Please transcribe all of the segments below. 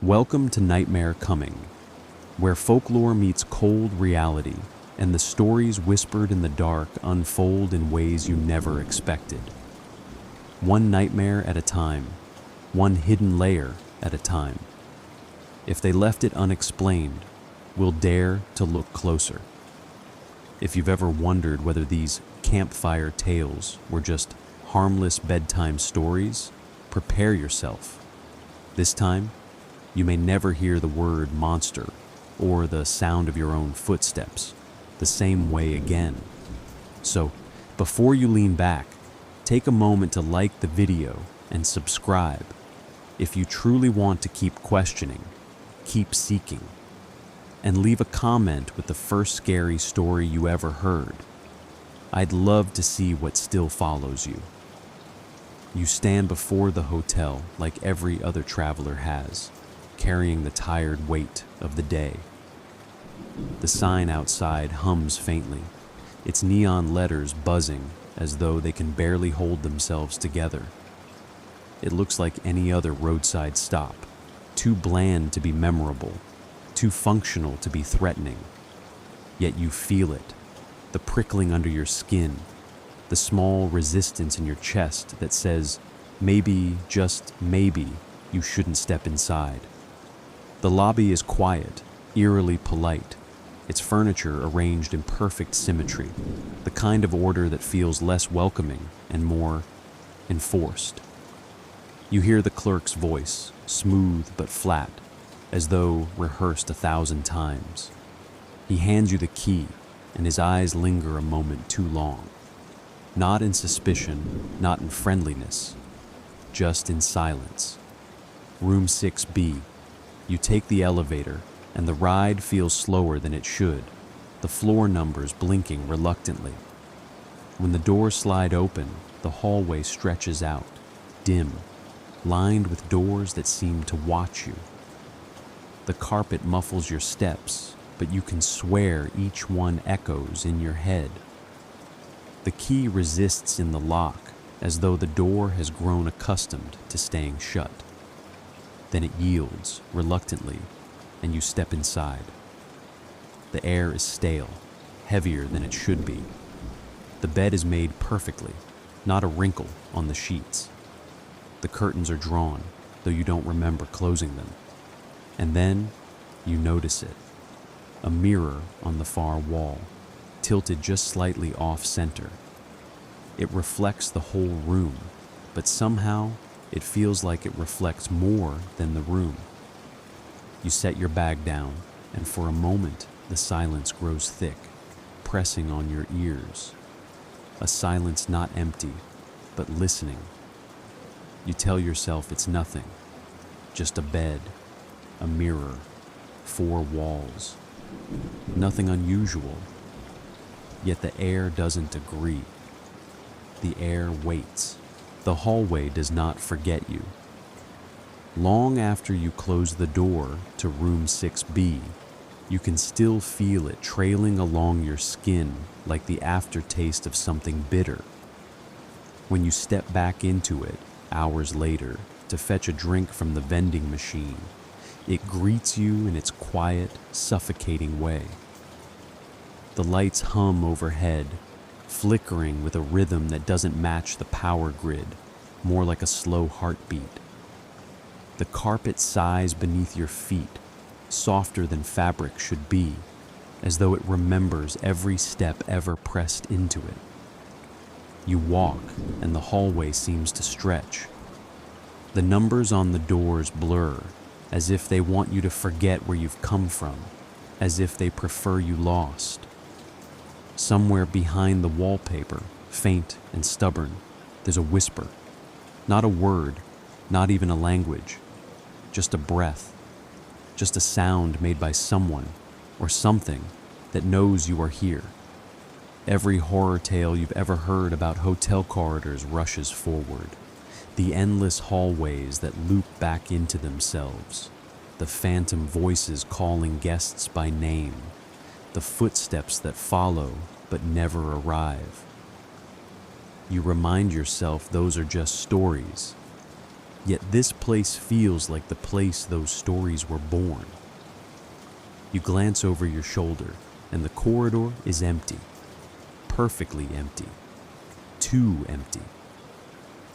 Welcome to Nightmare Coming, where folklore meets cold reality and the stories whispered in the dark unfold in ways you never expected. One nightmare at a time, one hidden layer at a time. If they left it unexplained, we'll dare to look closer. If you've ever wondered whether these campfire tales were just harmless bedtime stories, prepare yourself. This time, you may never hear the word monster or the sound of your own footsteps the same way again. So, before you lean back, take a moment to like the video and subscribe. If you truly want to keep questioning, keep seeking, and leave a comment with the first scary story you ever heard. I'd love to see what still follows you. You stand before the hotel like every other traveler has, carrying the tired weight of the day. The sign outside hums faintly, its neon letters buzzing as though they can barely hold themselves together. It looks like any other roadside stop, too bland to be memorable, too functional to be threatening. Yet you feel it, the prickling under your skin, the small resistance in your chest that says, maybe, just maybe, you shouldn't step inside. The lobby is quiet, eerily polite, its furniture arranged in perfect symmetry, the kind of order that feels less welcoming and more enforced. You hear the clerk's voice, smooth but flat, as though rehearsed 1,000 times. He hands you the key, and his eyes linger a moment too long. Not in suspicion, not in friendliness, just in silence. Room 6B. You take the elevator, and the ride feels slower than it should, the floor numbers blinking reluctantly. When the doors slide open, the hallway stretches out, dim, lined with doors that seem to watch you. The carpet muffles your steps, but you can swear each one echoes in your head. The key resists in the lock, as though the door has grown accustomed to staying shut. Then it yields, reluctantly, and you step inside. The air is stale, heavier than it should be. The bed is made perfectly, not a wrinkle on the sheets. The curtains are drawn, though you don't remember closing them. And then, you notice it. A mirror on the far wall, tilted just slightly off-center. It reflects the whole room, but somehow it feels like it reflects more than the room. You set your bag down, and for a moment the silence grows thick, pressing on your ears. A silence not empty, but listening. You tell yourself it's nothing, just a bed, a mirror, 4 walls. Nothing unusual. Yet the air doesn't agree. The air waits. The hallway does not forget you. Long after you close the door to room 6B, you can still feel it trailing along your skin like the aftertaste of something bitter. When you step back into it, hours later, to fetch a drink from the vending machine, it greets you in its quiet, suffocating way. The lights hum overhead, flickering with a rhythm that doesn't match the power grid, more like a slow heartbeat. The carpet sighs beneath your feet, softer than fabric should be, as though it remembers every step ever pressed into it. You walk, and the hallway seems to stretch. The numbers on the doors blur, as if they want you to forget where you've come from, as if they prefer you lost. Somewhere behind the wallpaper, faint and stubborn, there's a whisper. Not a word, not even a language, just a breath, just a sound made by someone or something that knows you are here. Every horror tale you've ever heard about hotel corridors rushes forward, the endless hallways that loop back into themselves, the phantom voices calling guests by name, the footsteps that follow but never arrive. You remind yourself those are just stories. Yet this place feels like the place those stories were born. You glance over your shoulder, and the corridor is empty. Perfectly empty. Too empty.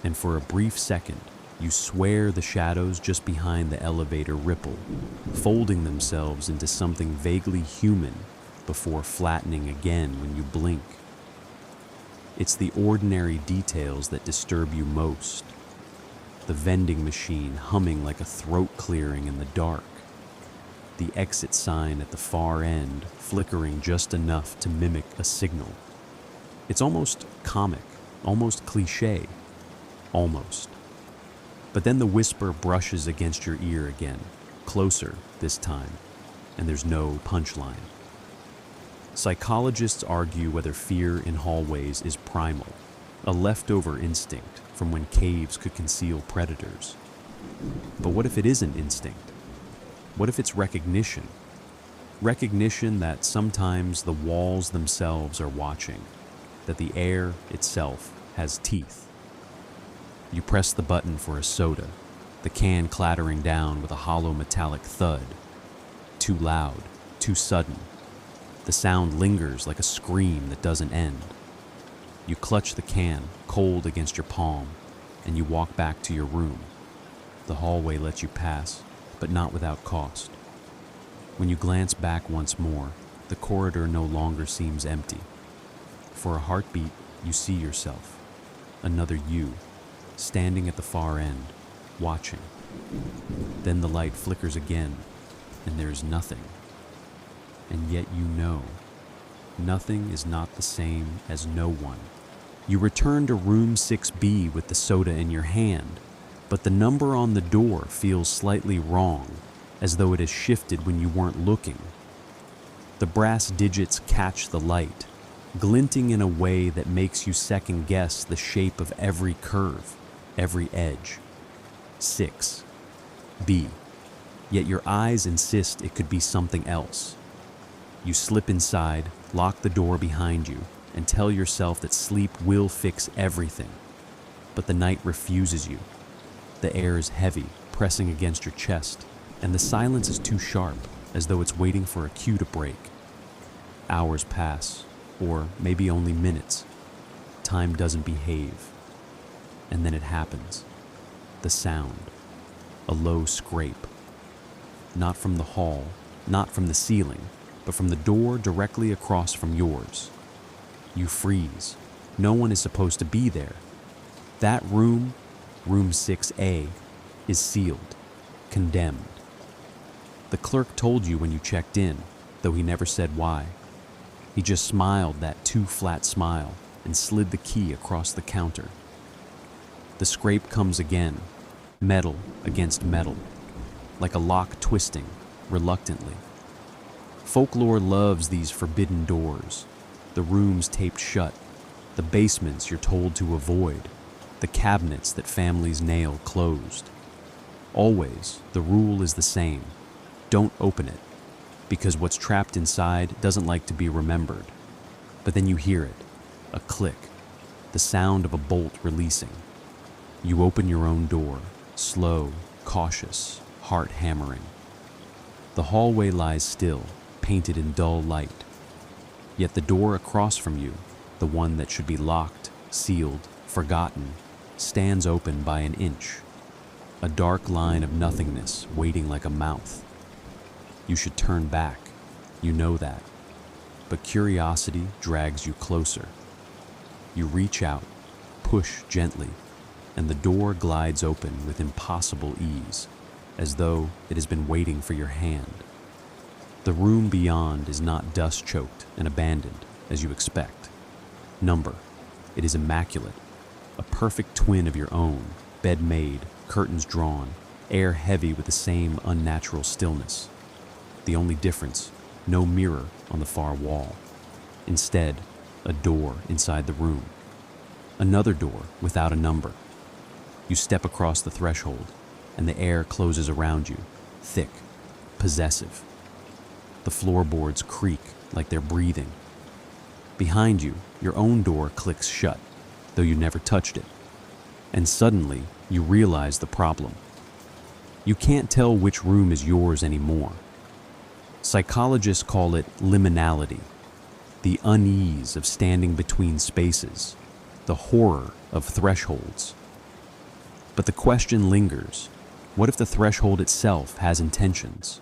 And for a brief second, you swear the shadows just behind the elevator ripple, folding themselves into something vaguely human before flattening again when you blink. It's the ordinary details that disturb you most. The vending machine humming like a throat clearing in the dark. The exit sign at the far end flickering just enough to mimic a signal. It's almost comic, almost cliché, almost. But then the whisper brushes against your ear again, closer this time, and there's no punchline. Psychologists argue whether fear in hallways is primal, a leftover instinct from when caves could conceal predators. But what if it isn't instinct? What if it's recognition? Recognition that sometimes the walls themselves are watching, that the air itself has teeth. You press the button for a soda, the can clattering down with a hollow metallic thud. Too loud, too sudden. The sound lingers like a scream that doesn't end. You clutch the can, cold against your palm, and you walk back to your room. The hallway lets you pass, but not without cost. When you glance back once more, the corridor no longer seems empty. For a heartbeat, you see yourself, another you, standing at the far end, watching. Then the light flickers again, and there's nothing. And yet you know, nothing is not the same as no one. You return to room 6B with the soda in your hand, but the number on the door feels slightly wrong, as though it has shifted when you weren't looking. The brass digits catch the light, glinting in a way that makes you second guess the shape of every curve, every edge. 6B. Yet your eyes insist it could be something else. You slip inside, lock the door behind you, and tell yourself that sleep will fix everything. But the night refuses you. The air is heavy, pressing against your chest, and the silence is too sharp, as though it's waiting for a cue to break. Hours pass, or maybe only minutes. Time doesn't behave. And then it happens. The sound. A low scrape. Not from the hall, not from the ceiling, but from the door directly across from yours. You freeze. No one is supposed to be there. That room, room 6A, is sealed, condemned. The clerk told you when you checked in, though he never said why. He just smiled that too flat smile and slid the key across the counter. The scrape comes again, metal against metal, like a lock twisting, reluctantly. Folklore loves these forbidden doors, the rooms taped shut, the basements you're told to avoid, the cabinets that families nail closed. Always, the rule is the same. Don't open it, because what's trapped inside doesn't like to be remembered. But then you hear it, a click, the sound of a bolt releasing. You open your own door, slow, cautious, heart hammering. The hallway lies still, painted in dull light. Yet the door across from you, the one that should be locked, sealed, forgotten, stands open by an inch. A dark line of nothingness waiting like a mouth. You should turn back, you know that. But curiosity drags you closer. You reach out, push gently, and the door glides open with impossible ease, as though it has been waiting for your hand. The room beyond is not dust-choked and abandoned, as you expect. Number, it is immaculate, a perfect twin of your own, bed made, curtains drawn, air heavy with the same unnatural stillness. The only difference, no mirror on the far wall. Instead, a door inside the room. Another door without a number. You step across the threshold, and the air closes around you, thick, possessive. The floorboards creak like they're breathing. Behind you, your own door clicks shut, though you never touched it. And suddenly, you realize the problem. You can't tell which room is yours anymore. Psychologists call it liminality, the unease of standing between spaces, the horror of thresholds. But the question lingers, what if the threshold itself has intentions?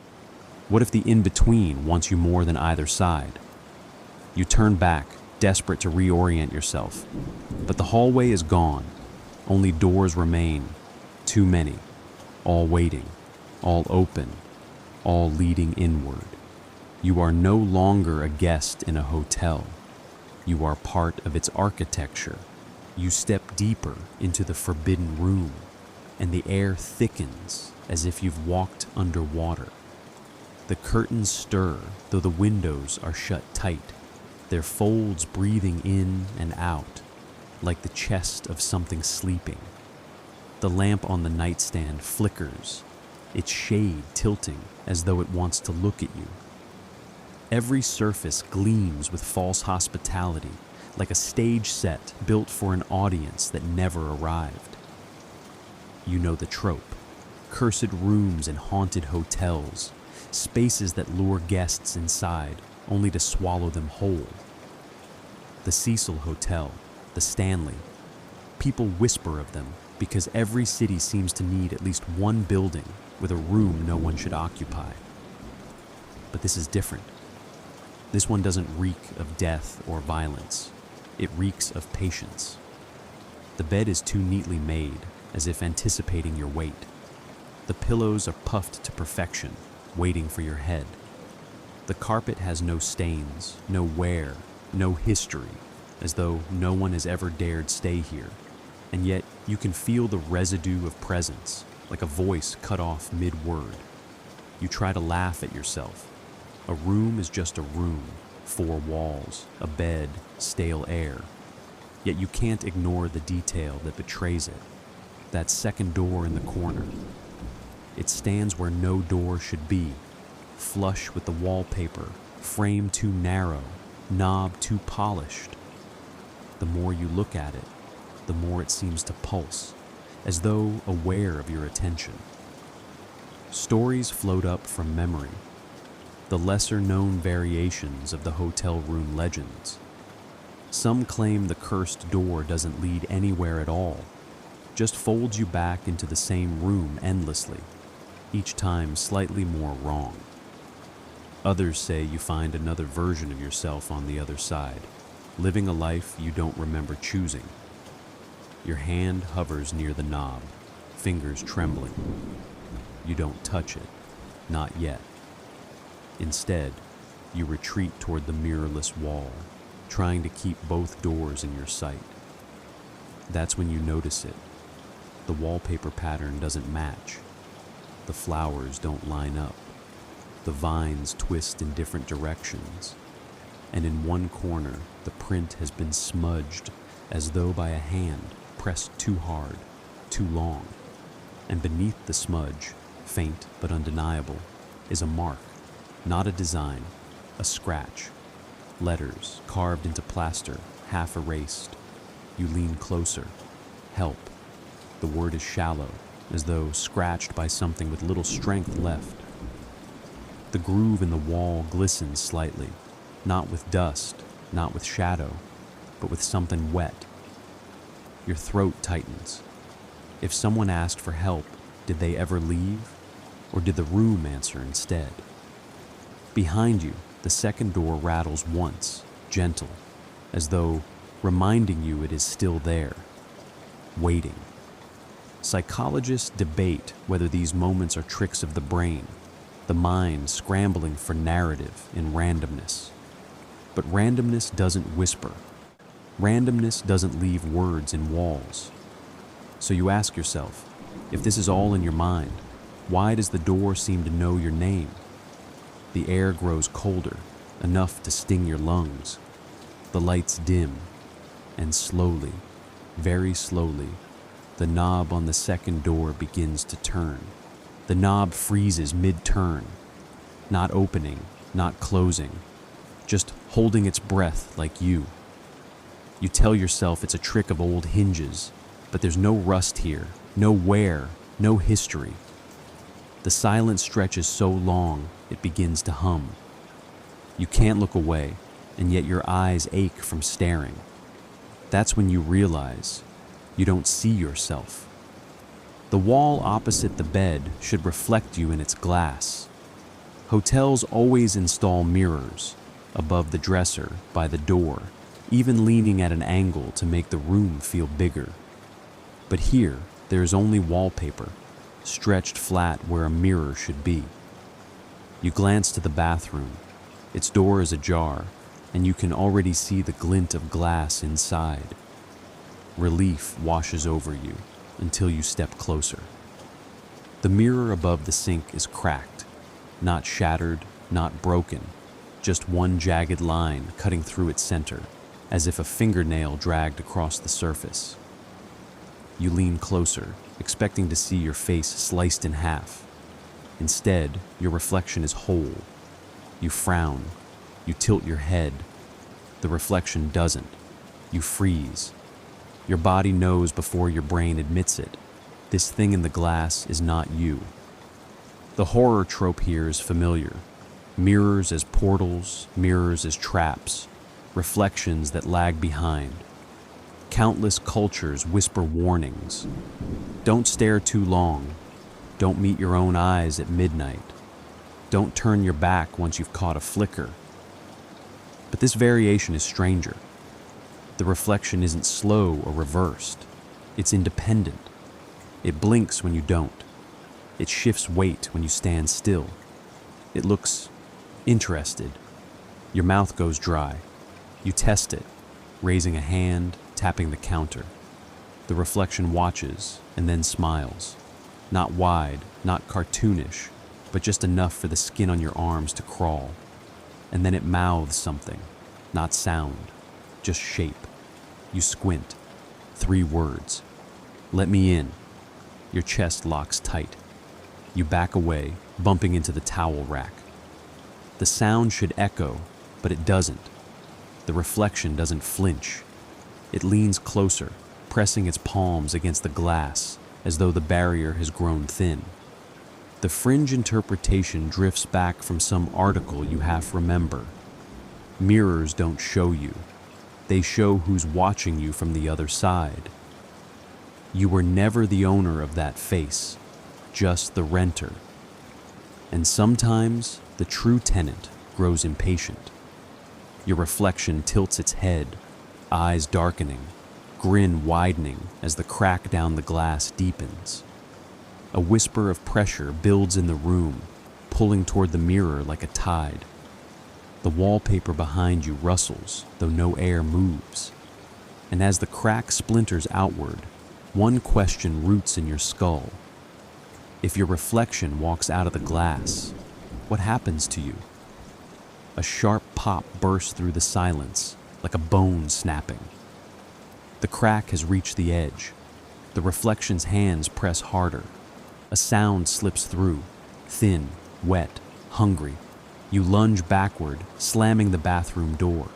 What if the in-between wants you more than either side? You turn back, desperate to reorient yourself, but the hallway is gone. Only doors remain, too many, all waiting, all open, all leading inward. You are no longer a guest in a hotel. You are part of its architecture. You step deeper into the forbidden room, and the air thickens as if you've walked underwater. The curtains stir, though the windows are shut tight, their folds breathing in and out, like the chest of something sleeping. The lamp on the nightstand flickers, its shade tilting as though it wants to look at you. Every surface gleams with false hospitality, like a stage set built for an audience that never arrived. You know the trope: cursed rooms in haunted hotels, spaces that lure guests inside only to swallow them whole. The Cecil Hotel, the Stanley. People whisper of them because every city seems to need at least one building with a room no one should occupy. But this is different. This one doesn't reek of death or violence. It reeks of patience. The bed is too neatly made, as if anticipating your weight. The pillows are puffed to perfection, waiting for your head. The carpet has no stains, no wear, no history, as though no one has ever dared stay here. And yet you can feel the residue of presence, like a voice cut off mid-word. You try to laugh at yourself. A room is just a room, four walls, a bed, stale air. Yet you can't ignore the detail that betrays it. That second door in the corner. It stands where no door should be, flush with the wallpaper, frame too narrow, knob too polished. The more you look at it, the more it seems to pulse, as though aware of your attention. Stories float up from memory, the lesser-known variations of the hotel room legends. Some claim the cursed door doesn't lead anywhere at all, just folds you back into the same room endlessly, each time slightly more wrong. Others say you find another version of yourself on the other side, living a life you don't remember choosing. Your hand hovers near the knob, fingers trembling. You don't touch it, not yet. Instead, you retreat toward the mirrorless wall, trying to keep both doors in your sight. That's when you notice it. The wallpaper pattern doesn't match. The flowers don't line up. The vines twist in different directions. And in one corner, the print has been smudged as though by a hand pressed too hard, too long. And beneath the smudge, faint but undeniable, is a mark, not a design, a scratch. Letters carved into plaster, half erased. You lean closer. Help. The word is shallow, as though scratched by something with little strength left. The groove in the wall glistens slightly, not with dust, not with shadow, but with something wet. Your throat tightens. If someone asked for help, did they ever leave? Or did the room answer instead? Behind you, the second door rattles once, gentle, as though reminding you it is still there, waiting. Psychologists debate whether these moments are tricks of the brain, the mind scrambling for narrative in randomness. But randomness doesn't whisper. Randomness doesn't leave words in walls. So you ask yourself, if this is all in your mind, why does the door seem to know your name? The air grows colder, enough to sting your lungs. The lights dim, and slowly, very slowly, the knob on the second door begins to turn. The knob freezes mid-turn, not opening, not closing, just holding its breath like you. You tell yourself it's a trick of old hinges, But there's no rust here, no wear, no history. The silence stretches so long, it begins to hum. You can't look away, and yet your eyes ache from staring. That's when you realize you don't see yourself. The wall opposite the bed should reflect you in its glass. Hotels always install mirrors above the dresser, by the door, even leaning at an angle to make the room feel bigger. But here, there is only wallpaper, stretched flat where a mirror should be. You glance to the bathroom. Its door is ajar, and you can already see the glint of glass inside. Relief washes over you until you step closer. The mirror above the sink is cracked, not shattered, not broken, just one jagged line cutting through its center, as if a fingernail dragged across the surface. You lean closer, expecting to see your face sliced in half. Instead, your reflection is whole. You frown. You tilt your head. The reflection doesn't. You freeze. Your body knows before your brain admits it. This thing in the glass is not you. The horror trope here is familiar. Mirrors as portals, mirrors as traps, reflections that lag behind. Countless cultures whisper warnings. Don't stare too long. Don't meet your own eyes at midnight. Don't turn your back once you've caught a flicker. But this variation is stranger. The reflection isn't slow or reversed. It's independent. It blinks when you don't. It shifts weight when you stand still. It looks interested. Your mouth goes dry. You test it, raising a hand, tapping the counter. The reflection watches and then smiles. Not wide, not cartoonish, but just enough for the skin on your arms to crawl. And then it mouths something, not sound, just shape. You squint. 3 words. Let me in. Your chest locks tight. You back away, bumping into the towel rack. The sound should echo, but it doesn't. The reflection doesn't flinch. It leans closer, pressing its palms against the glass, as though the barrier has grown thin. The fringe interpretation drifts back from some article you half remember. Mirrors don't show you. They show who's watching you from the other side. You were never the owner of that face, just the renter. And sometimes the true tenant grows impatient. Your reflection tilts its head, eyes darkening, grin widening as the crack down the glass deepens. A whisper of pressure builds in the room, pulling toward the mirror like a tide. The wallpaper behind you rustles, though no air moves. And as the crack splinters outward, one question roots in your skull. If your reflection walks out of the glass, what happens to you? A sharp pop bursts through the silence, like a bone snapping. The crack has reached the edge. The reflection's hands press harder. A sound slips through, thin, wet, hungry. You lunge backward, slamming the bathroom door.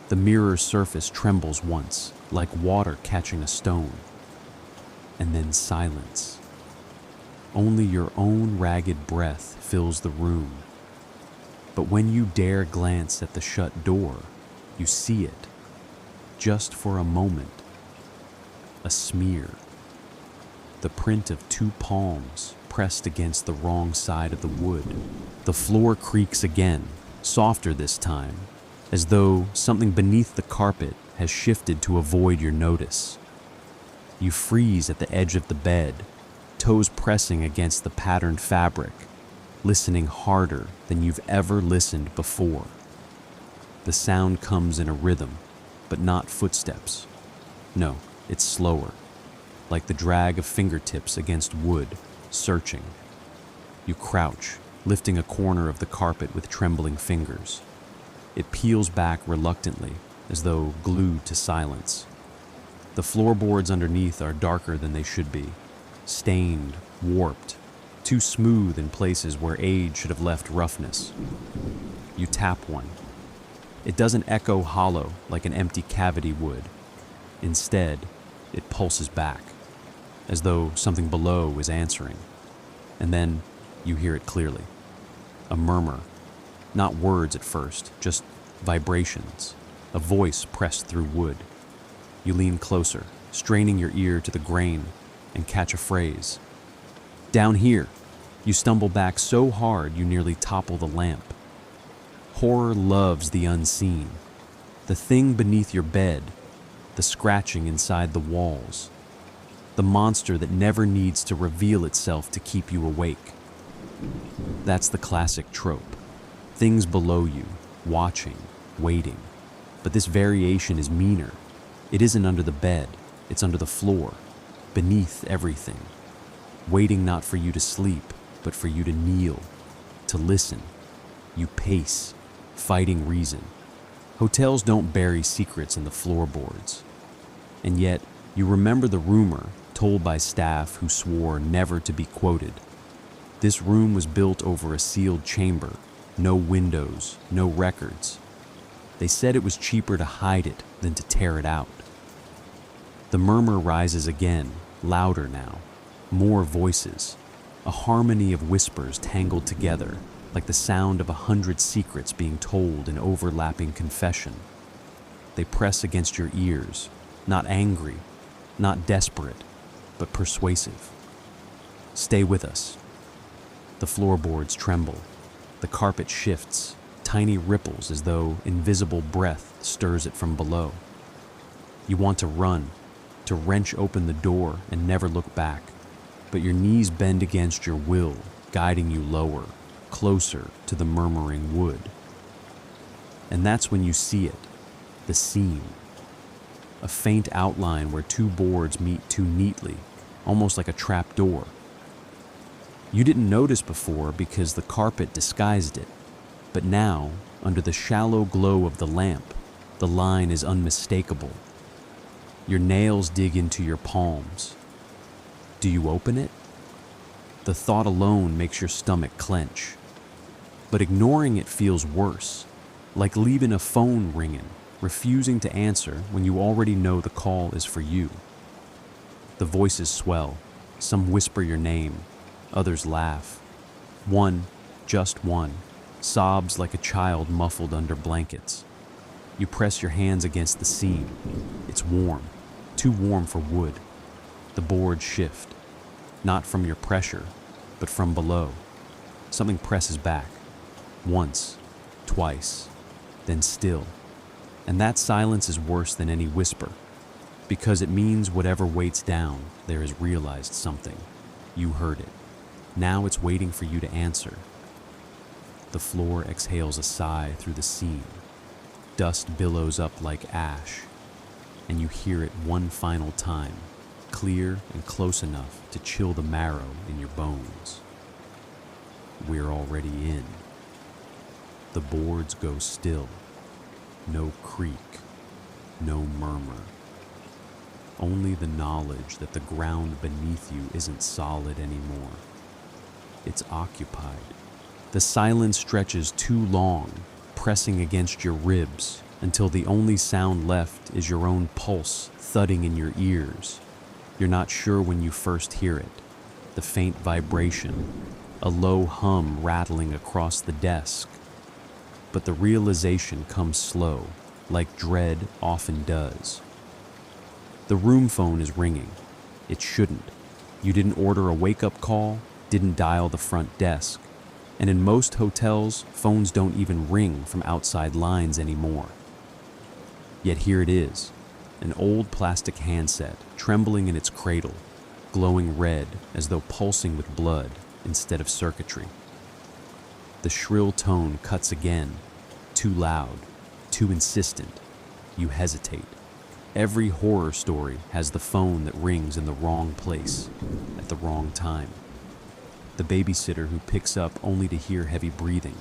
The mirror's surface trembles once, like water catching a stone. And then silence. Only your own ragged breath fills the room. But when you dare glance at the shut door, you see it. Just for a moment. A smear. The print of 2 palms pressed against the wrong side of the wood. The floor creaks again, softer this time, as though something beneath the carpet has shifted to avoid your notice. You freeze at the edge of the bed, toes pressing against the patterned fabric, listening harder than you've ever listened before. The sound comes in a rhythm, but not footsteps. No, it's slower, like the drag of fingertips against wood, searching. You crouch, lifting a corner of the carpet with trembling fingers. It peels back reluctantly, as though glued to silence. The floorboards underneath are darker than they should be, stained, warped, too smooth in places where age should have left roughness. You tap one. It doesn't echo hollow like an empty cavity would. Instead, it pulses back. as though something below is answering. And then you hear it clearly. A murmur, not words at first, just vibrations, a voice pressed through wood. You lean closer, straining your ear to the grain, and catch a phrase. Down here. You stumble back so hard you nearly topple the lamp. Horror loves the unseen, the thing beneath your bed, the scratching inside the walls, the monster that never needs to reveal itself to keep you awake. That's the classic trope. Things below you, watching, waiting. But this variation is meaner. It isn't under the bed, it's under the floor, beneath everything. Waiting not for you to sleep, but for you to kneel, to listen. You pace, fighting reason. Hotels don't bury secrets in the floorboards. And yet, you remember the rumor told by staff who swore never to be quoted. This room was built over a sealed chamber, no windows, no records. They said it was cheaper to hide it than to tear it out. The murmur rises again, louder now, more voices, a harmony of whispers tangled together, like the sound of 100 secrets being told in overlapping confession. They press against your ears, not angry, not desperate, but persuasive. Stay with us. The floorboards tremble. The carpet shifts, tiny ripples as though invisible breath stirs it from below. You want to run, to wrench open the door and never look back, but your knees bend against your will, guiding you lower, closer to the murmuring wood. And that's when you see it, the seam. A faint outline where two boards meet too neatly, almost like a trap door. You didn't notice before because the carpet disguised it, but now, under the shallow glow of the lamp, the line is unmistakable. Your nails dig into your palms. Do you open it? The thought alone makes your stomach clench. But ignoring it feels worse, like leaving a phone ringing, refusing to answer when you already know the call is for you. The voices swell. Some whisper your name. Others laugh. One, just one, sobs like a child muffled under blankets. You press your hands against the seam. It's warm, too warm for wood. The boards shift, not from your pressure, but from below. Something presses back, once, twice, then still. And that silence is worse than any whisper, because it means whatever waits down, there has realized something. You heard it. Now it's waiting for you to answer. The floor exhales a sigh through the seam. Dust billows up like ash, and you hear it one final time, clear and close enough to chill the marrow in your bones. We're already in. The boards go still. No creak, no murmur. Only the knowledge that the ground beneath you isn't solid anymore. It's occupied. The silence stretches too long, pressing against your ribs, until the only sound left is your own pulse thudding in your ears. You're not sure when you first hear it. The faint vibration, a low hum rattling across the desk. But the realization comes slow, like dread often does. The room phone is ringing. It shouldn't. You didn't order a wake-up call, didn't dial the front desk. And in most hotels, phones don't even ring from outside lines anymore. Yet here it is, an old plastic handset trembling in its cradle, glowing red as though pulsing with blood instead of circuitry. The shrill tone cuts again, too loud, too insistent. You hesitate. Every horror story has the phone that rings in the wrong place at the wrong time. The babysitter who picks up only to hear heavy breathing.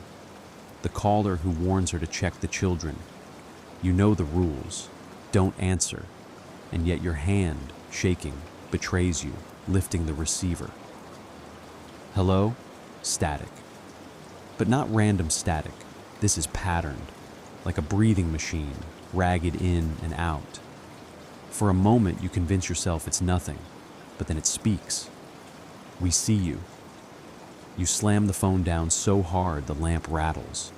The caller who warns her to check the children. You know the rules. Don't answer. And yet your hand, shaking, betrays you, lifting the receiver. Hello? Static. But not random static. This is patterned, like a breathing machine, ragged in and out. For a moment you convince yourself it's nothing. but then it speaks. We see you. You slam the phone down so hard the lamp rattles,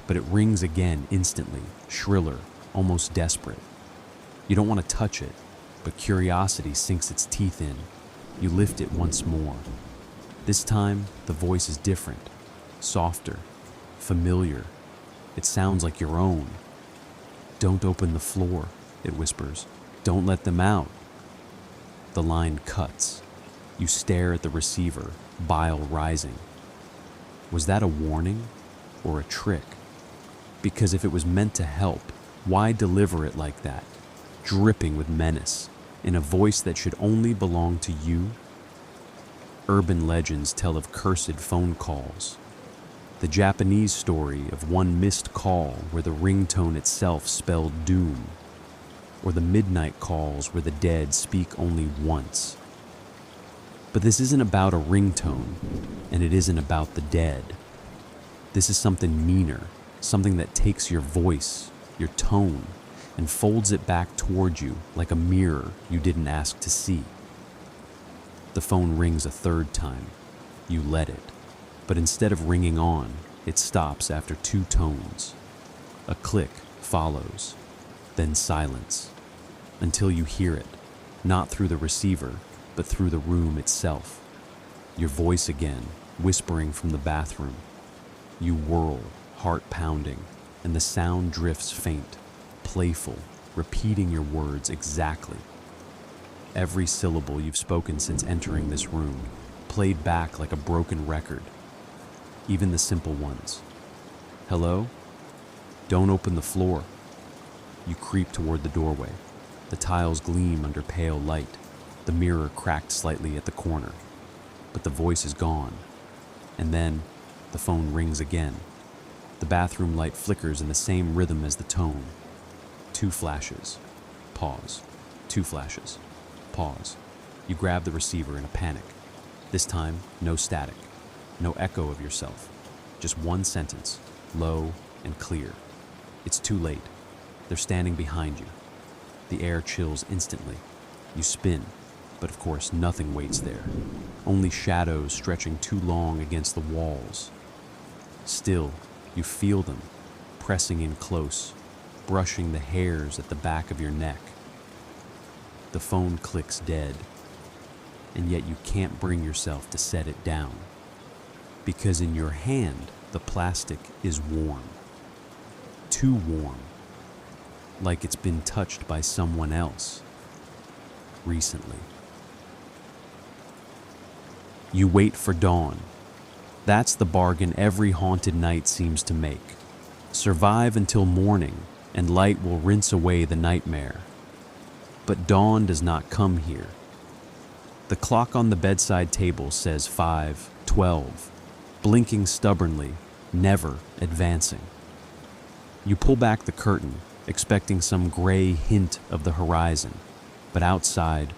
but it rings again instantly, shriller, almost desperate. You don't want to touch it, but curiosity sinks its teeth in. You lift it once more. This time, the voice is different, softer, familiar. It sounds like your own. "Don't open the floor," it whispers. "Don't let them out." The line cuts. You stare at the receiver, bile rising. Was that a warning or a trick? Because if it was meant to help, why deliver it like that, dripping with menace, in a voice that should only belong to you? Urban legends tell of cursed phone calls. The Japanese story of one missed call where the ringtone itself spelled doom, or the midnight calls where the dead speak only once. But this isn't about a ringtone, and it isn't about the dead. This is something meaner, something that takes your voice, your tone, and folds it back toward you like a mirror you didn't ask to see. The phone rings a third time. You let it. But instead of ringing on, it stops after 2 tones. A click follows, then silence, until you hear it, not through the receiver, but through the room itself. Your voice again, whispering from the bathroom. You whirl, heart pounding, and the sound drifts faint, playful, repeating your words exactly. Every syllable you've spoken since entering this room, played back like a broken record. Even the simple ones. "Hello? Don't open the floor." You creep toward the doorway. The tiles gleam under pale light, the mirror cracked slightly at the corner. But the voice is gone. And then, the phone rings again. The bathroom light flickers in the same rhythm as the tone. 2 flashes. Pause. 2 flashes. Pause. You grab the receiver in a panic. This time, no static. No echo of yourself. Just one sentence, low and clear. It's too late. They're standing behind you. The air chills instantly. You spin, but of course nothing waits there. Only shadows stretching too long against the walls. Still, you feel them, pressing in close, brushing the hairs at the back of your neck. The phone clicks dead, and yet you can't bring yourself to set it down. Because in your hand, the plastic is warm. Too warm. Like it's been touched by someone else. Recently. You wait for dawn. That's the bargain every haunted night seems to make. Survive until morning, and light will rinse away the nightmare. But dawn does not come here. The clock on the bedside table says 5:12. Blinking stubbornly, never advancing. You pull back the curtain, expecting some gray hint of the horizon, but outside,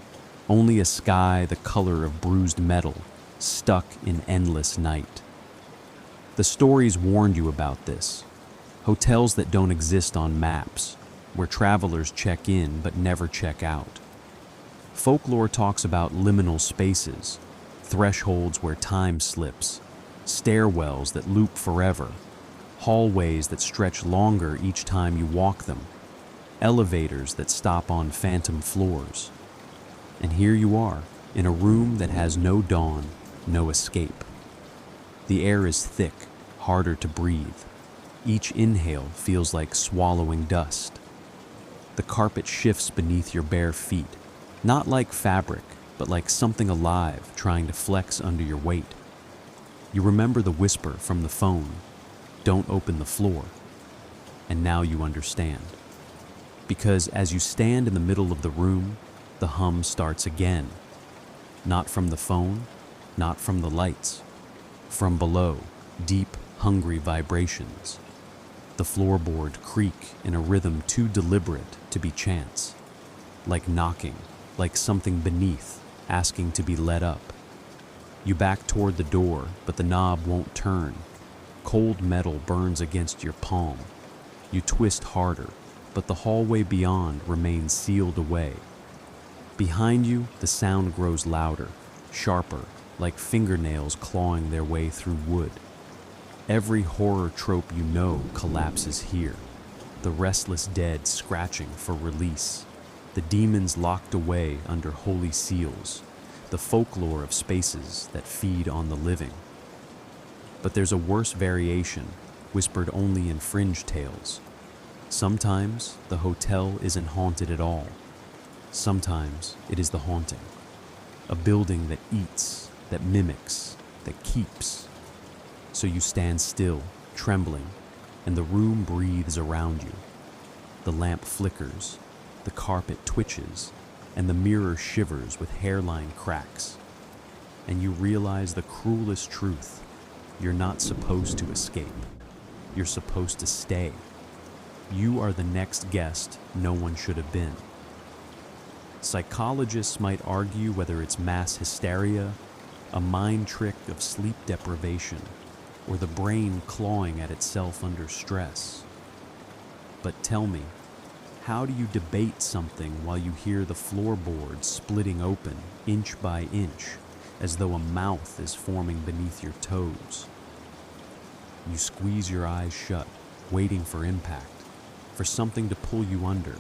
only a sky the color of bruised metal, stuck in endless night. The stories warned you about this. Hotels that don't exist on maps, where travelers check in but never check out. Folklore talks about liminal spaces, thresholds where time slips, stairwells that loop forever, hallways that stretch longer each time you walk them, elevators that stop on phantom floors. And here you are, in a room that has no dawn, no escape. The air is thick, harder to breathe. Each inhale feels like swallowing dust. The carpet shifts beneath your bare feet, not like fabric, but like something alive trying to flex under your weight. You remember the whisper from the phone, "Don't open the floor." And now you understand. Because as you stand in the middle of the room, the hum starts again. Not from the phone, not from the lights. From below, deep, hungry vibrations. The floorboard creak in a rhythm too deliberate to be chance. Like knocking, like something beneath, asking to be let up. You back toward the door, but the knob won't turn. Cold metal burns against your palm. You twist harder, but the hallway beyond remains sealed away. Behind you, the sound grows louder, sharper, like fingernails clawing their way through wood. Every horror trope you know collapses here. The restless dead scratching for release, the demons locked away under holy seals, the folklore of spaces that feed on the living. But there's a worse variation, whispered only in fringe tales. Sometimes the hotel isn't haunted at all. Sometimes it is the haunting. A building that eats, that mimics, that keeps. So you stand still, trembling, and the room breathes around you. The lamp flickers, the carpet twitches, and the mirror shivers with hairline cracks. And you realize the cruelest truth. You're not supposed to escape. You're supposed to stay. You are the next guest no one should have been. Psychologists might argue whether it's mass hysteria, a mind trick of sleep deprivation, or the brain clawing at itself under stress. But tell me, how do you debate something while you hear the floorboards splitting open inch by inch, as though a mouth is forming beneath your toes? You squeeze your eyes shut, waiting for impact, for something to pull you under,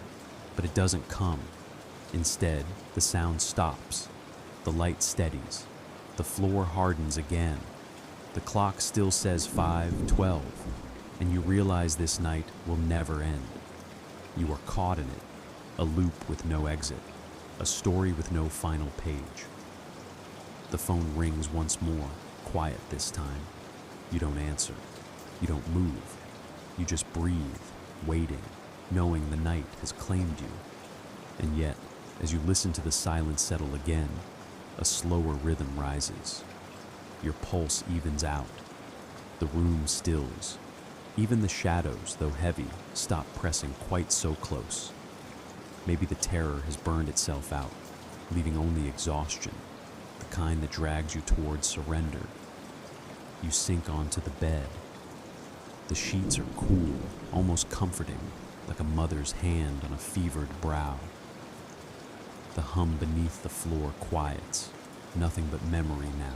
but it doesn't come. Instead, the sound stops, the light steadies, the floor hardens again. The clock still says 5:12, and you realize this night will never end. You are caught in it, a loop with no exit, a story with no final page. The phone rings once more, quiet this time. You don't answer. You don't move. You just breathe, waiting, knowing the night has claimed you. And yet, as you listen to the silence settle again, a slower rhythm rises. Your pulse evens out. The room stills. Even the shadows, though heavy, stop pressing quite so close. Maybe the terror has burned itself out, leaving only exhaustion, the kind that drags you towards surrender. You sink onto the bed. The sheets are cool, almost comforting, like a mother's hand on a fevered brow. The hum beneath the floor quiets, nothing but memory now.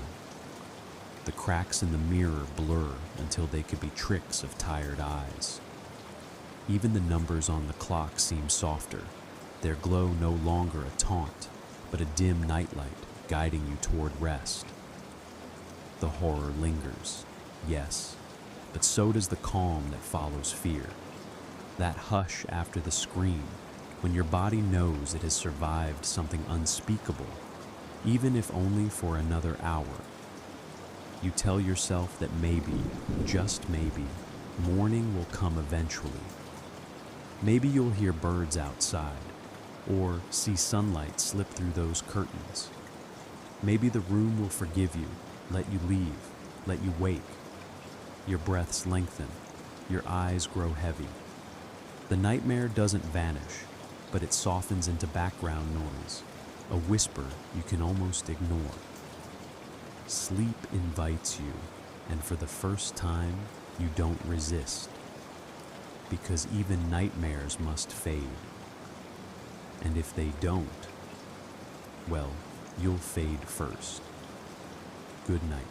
The cracks in the mirror blur until they could be tricks of tired eyes. Even the numbers on the clock seem softer, their glow no longer a taunt, but a dim nightlight guiding you toward rest. The horror lingers, yes, but so does the calm that follows fear. That hush after the scream, when your body knows it has survived something unspeakable, even if only for another hour. You tell yourself that maybe, just maybe, morning will come eventually. Maybe you'll hear birds outside, or see sunlight slip through those curtains. Maybe the room will forgive you, let you leave, let you wake. Your breaths lengthen, your eyes grow heavy. The nightmare doesn't vanish, but it softens into background noise, a whisper you can almost ignore. Sleep invites you, and for the first time, you don't resist. Because even nightmares must fade. And if they don't, well, you'll fade first. Good night.